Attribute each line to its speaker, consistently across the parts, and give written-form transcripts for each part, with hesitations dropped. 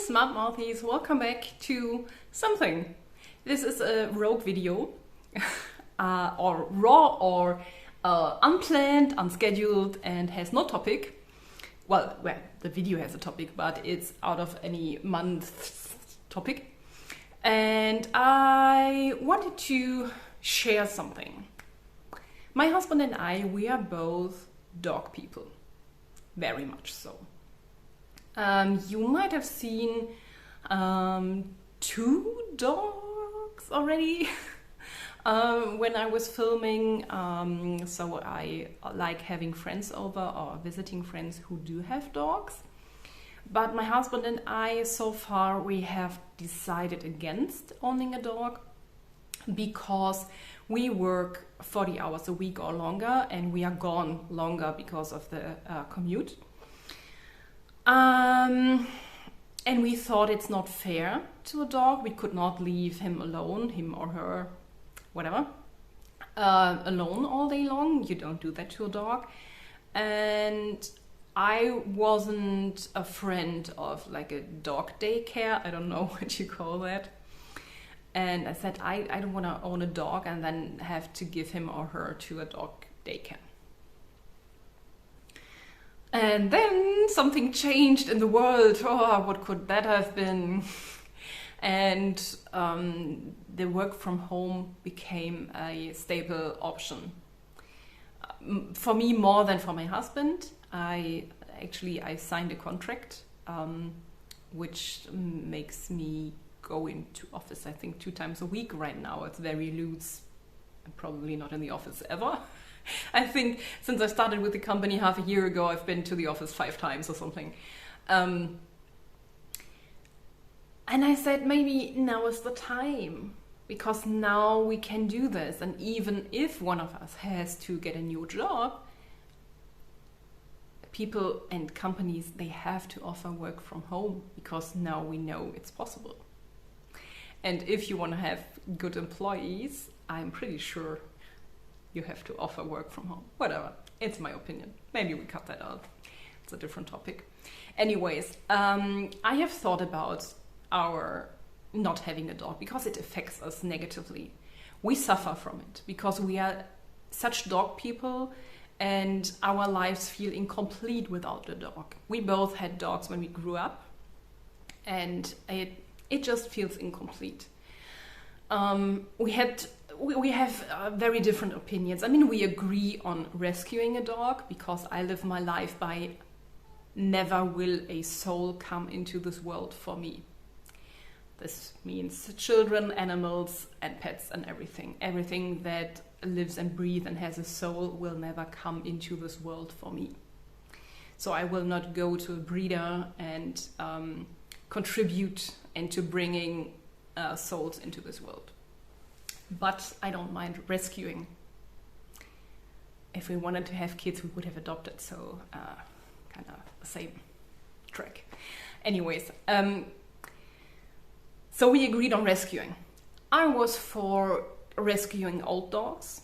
Speaker 1: Smart Mouthies, welcome back to something. This is a rogue video, or raw or unplanned, unscheduled, and has no topic. Well, the video has a topic, but it's out of any month's topic. And I wanted to share something. My husband and I, we are both dog people, very much so. You might have seen 2 dogs already when I was filming. So I like having friends over or visiting friends who do have dogs. But my husband and I, so far, we have decided against owning a dog because we work 40 hours a week or longer, and we are gone longer because of the commute. And we thought it's not fair to a dog. We could not leave him alone, him or her, whatever, alone all day long. You don't do that to a dog. And I wasn't a friend of like a dog daycare. I don't know what you call that. And I said, I don't want to own a dog and then have to give him or her to a dog daycare. And then something changed in the world. Oh, what could that have been? And the work from home became a stable option. For me, more than for my husband. I signed a contract, which makes me go into office, I think, 2 times a week right now. It's very loose. I'm probably not in the office ever. I think since I started with the company half a year ago, I've been to the office 5 times or something. And I said, maybe now is the time, because now we can do this. And even if one of us has to get a new job, people and companies, they have to offer work from home, because now we know it's possible. And if you want to have good employees, I'm pretty sure you have to offer work from home. Whatever, it's my opinion. Maybe we cut that out. It's a different topic. Anyways, I have thought about our not having a dog because it affects us negatively. We suffer from it because we are such dog people, and our lives feel incomplete without a dog. We both had dogs when we grew up, and it just feels incomplete. We have very different opinions. I mean, we agree on rescuing a dog because I live my life by never will a soul come into this world for me. This means children, animals, and pets and everything. Everything that lives and breathes and has a soul will never come into this world for me. So I will not go to a breeder and contribute into bringing souls into this world. But I don't mind rescuing. If we wanted to have kids, we would have adopted, so kind of the same track. Anyways, so we agreed on rescuing. I was for rescuing old dogs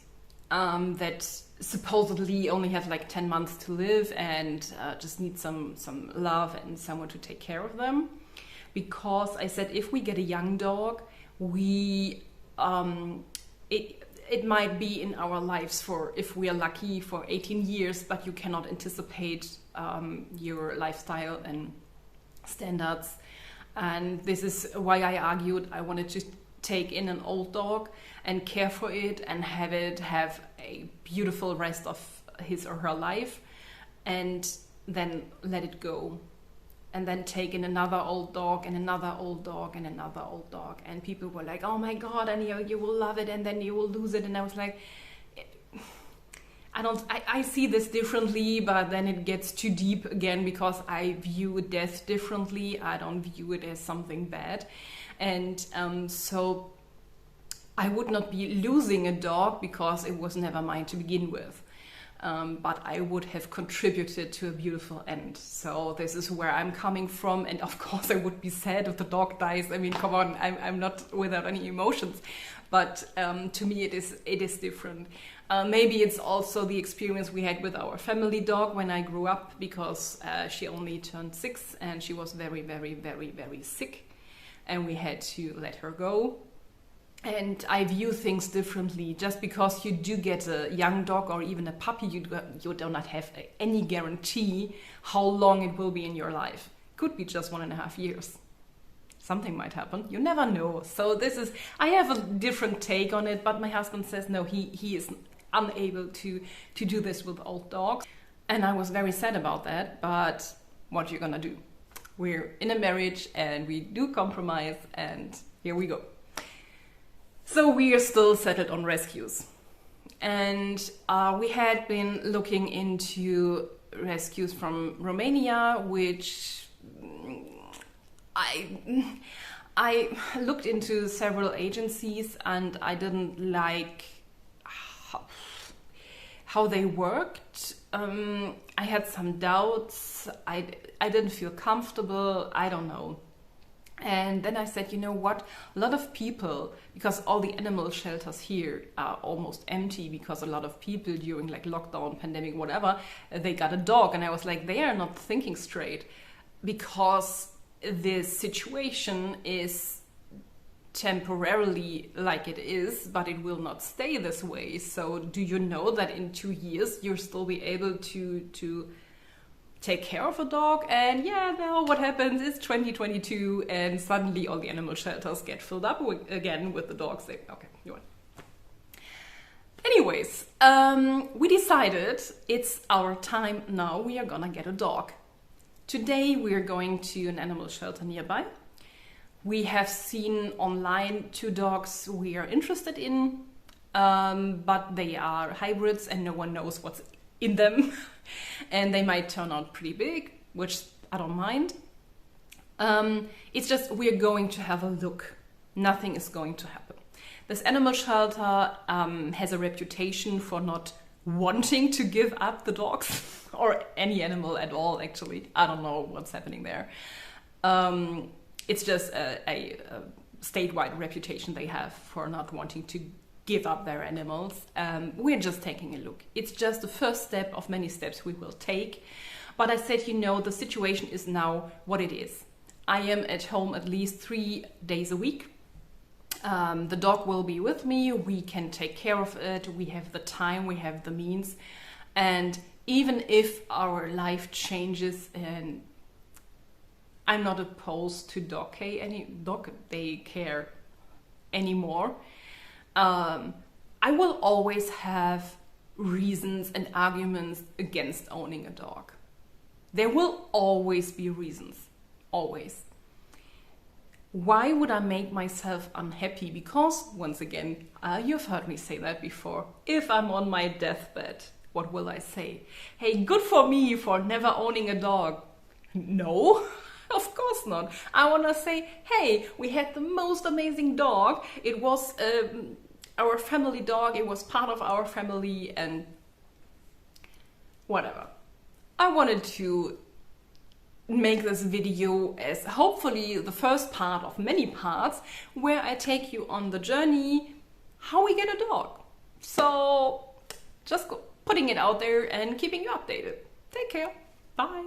Speaker 1: that supposedly only have like 10 months to live and just need some love and someone to take care of them. Because I said, if we get a young dog, it might be in our lives for, if we are lucky, for 18 years, but you cannot anticipate your lifestyle and standards. And this is why I argued I wanted to take in an old dog and care for it and have it have a beautiful rest of his or her life, and then let it go. And then take in another old dog and another old dog and another old dog. And people were like, oh my God, and you will love it and then you will lose it. And I was like, I see this differently, but then it gets too deep again because I view death differently. I don't view it as something bad. And so I would not be losing a dog because it was never mine to begin with. but I would have contributed to a beautiful end. So this is where I'm coming from. And of course I would be sad if the dog dies. I mean, come on, I'm not without any emotions. But to me, it is different. Maybe it's also the experience we had with our family dog when I grew up, because she only turned 6 and she was very, very, very, very sick. And we had to let her go. And I view things differently. Just because you do get a young dog or even a puppy, you do not have any guarantee how long it will be in your life. Could be just 1.5 years. Something might happen. You never know. So I have a different take on it, but my husband says no, he is unable to do this with old dogs. And I was very sad about that, but what you're gonna do? We're in a marriage and we do compromise, and here we go. So we are still settled on rescues. And we had been looking into rescues from Romania, which I looked into several agencies and I didn't like how they worked. I had some doubts. I didn't feel comfortable. I don't know. And then I said, you know what? A lot of people, because all the animal shelters here are almost empty, because a lot of people during like lockdown, pandemic, whatever, they got a dog. And I was like, they are not thinking straight, because this situation is temporarily like it is, but it will not stay this way. So do you know that in 2 years you'll still be able to take care of a dog? And yeah, now what happens is 2022 and suddenly all the animal shelters get filled up again with the dogs. Okay, you want. Anyways, we decided it's our time now. We are gonna get a dog. Today we are going to an animal shelter nearby. We have seen online 2 dogs we are interested in, but they are hybrids and no one knows what's in them. And they might turn out pretty big, which I don't mind. It's just we're going to have a look. Nothing is going to happen. This animal shelter has a reputation for not wanting to give up the dogs or any animal at all, actually. I don't know what's happening there. It's just a statewide reputation they have for not wanting to give up their animals. We're just taking a look. It's just the first step of many steps we will take. But I said, you know, the situation is now what it is. I am at home at least 3 days a week. The dog will be with me. We can take care of it. We have the time, we have the means. And even if our life changes, and I'm not opposed to dog daycare anymore, I will always have reasons and arguments against owning a dog. There will always be reasons, always. Why would I make myself unhappy? Because, once again, you've heard me say that before. If I'm on my deathbed, what will I say? Hey, good for me for never owning a dog. No, of course not. I want to say, hey, we had the most amazing dog. It was our family dog. It was part of our family and whatever. I wanted to make this video as hopefully the first part of many parts where I take you on the journey how we get a dog. So just putting it out there and keeping you updated. Take care. Bye.